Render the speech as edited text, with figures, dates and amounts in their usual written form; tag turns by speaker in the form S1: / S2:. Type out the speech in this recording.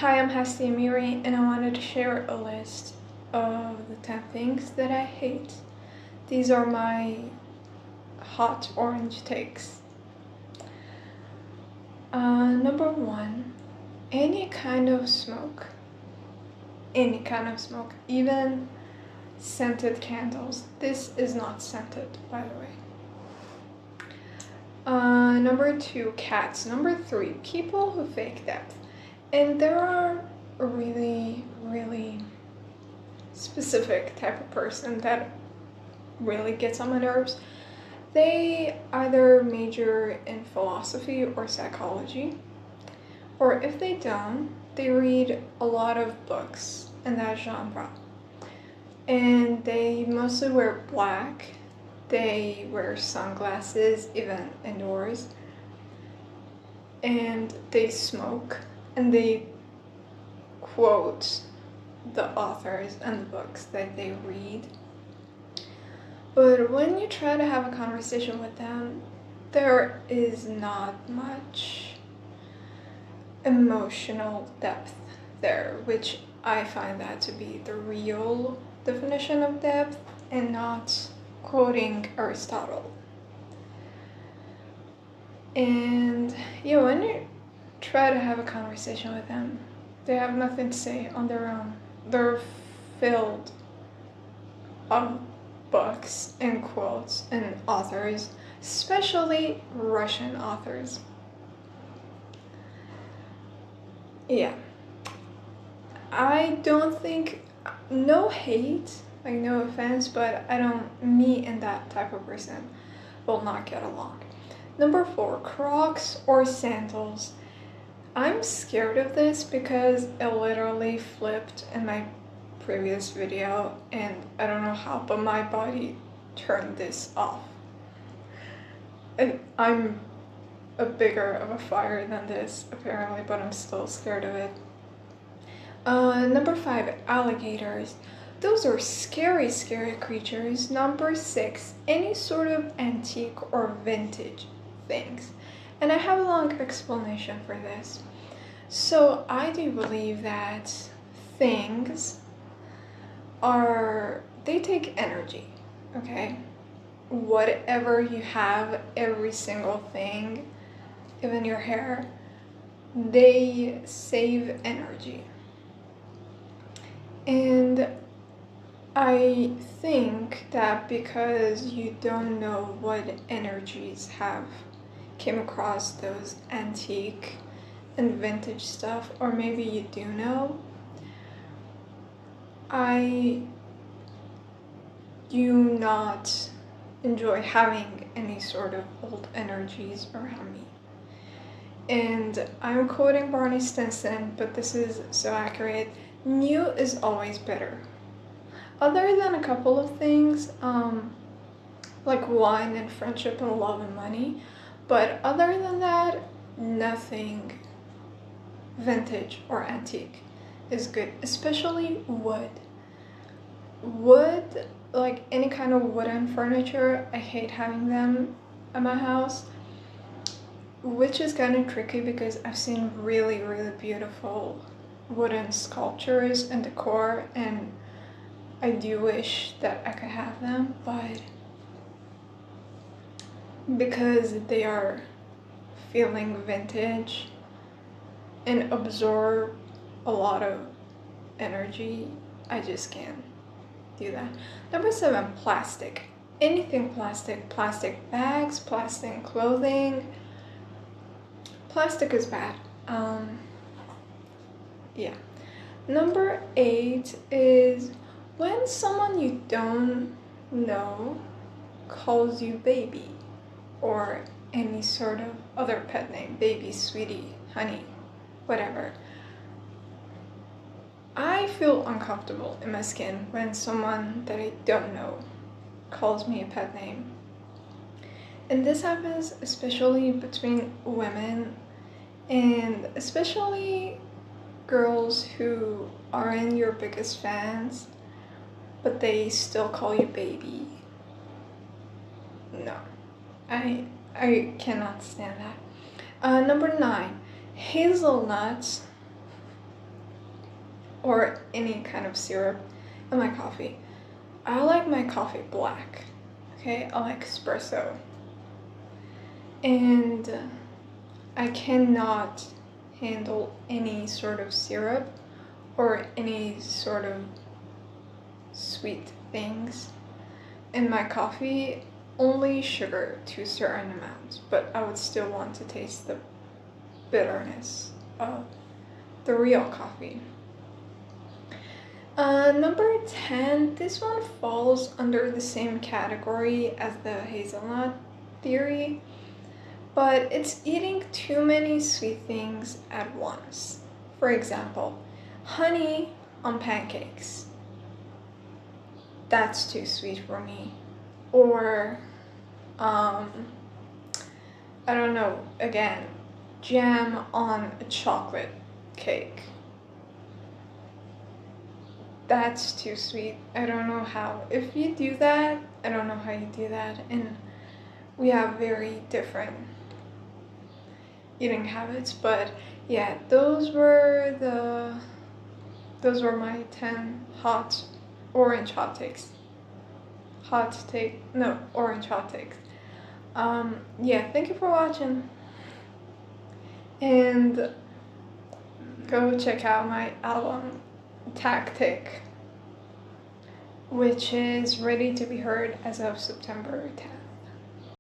S1: Hi, I'm Hasti Amiri, and I wanted to share a list of the 10 things that I hate. These are my hot orange takes. Number 1, any kind of smoke. Any kind of smoke, even scented candles. This is not scented, by the way. Number 2, cats. Number 3, people who fake depth. And there are a really specific type of person that really gets on my nerves. They either major in philosophy or psychology, or if they don't, they read a lot of books in that genre. And they mostly wear black, they wear sunglasses even indoors, and they smoke, and they quote the authors and the books that they read. But when you try to have a conversation with them, there is not much emotional depth there, which I find that to be the real definition of depth and not quoting Aristotle. And yeah, when you try to have a conversation with them, they have nothing to say on their own. They're filled of books and quotes and authors, especially Russian authors. Yeah. I don't think, no hate, like no offense, but me and that type of person will not get along. Number 4, Crocs or sandals. I'm scared of this because it literally flipped in my previous video, and I don't know how, but my body turned this off. And I'm a bigger of a fire than this apparently, but I'm still scared of it. Number 5, alligators. Those are scary creatures. Number 6, any sort of antique or vintage things. And I have a long explanation for this. So I do believe that things they take energy, okay? Whatever you have, every single thing, even your hair, they save energy. And I think that because you don't know what energies came across those antique and vintage stuff, or maybe you do know, I do not enjoy having any sort of old energies around me. And I'm quoting Barney Stinson, but this is so accurate. New is always better. Other than a couple of things, like wine and friendship and love and money, but other than that, nothing vintage or antique is good, especially wood. Wood, like any kind of wooden furniture, I hate having them at my house, which is kind of tricky because I've seen really beautiful wooden sculptures and decor, and I do wish that I could have them, but because they are feeling vintage and absorb a lot of energy, I just can't do that. Number 7, plastic. Anything plastic. Plastic bags, plastic clothing. Plastic is bad. Yeah. Number 8 is when someone you don't know calls you baby or any sort of other pet name, baby, sweetie, honey, whatever. I feel uncomfortable in my skin when someone that I don't know calls me a pet name. And this happens especially between women, and especially girls who aren't your biggest fans, but they still call you baby. No, I cannot stand that. Number 9, hazelnuts or any kind of syrup in my coffee. I like my coffee black, okay? I like espresso. And I cannot handle any sort of syrup or any sort of sweet things in my coffee. Only sugar to a certain amount, but I would still want to taste the bitterness of the real coffee. Number 10, this one falls under the same category as the hazelnut theory, but it's eating too many sweet things at once. For example, honey on pancakes. That's too sweet for me. Or, I don't know, again, jam on a chocolate cake. That's too sweet. I don't know how. If you do that, I don't know how you do that. And we have very different eating habits, but yeah, those were my 10 orange hot takes. Orange hot takes. Yeah, thank you for watching. And go check out my album Tactic, which is ready to be heard as of September 10th.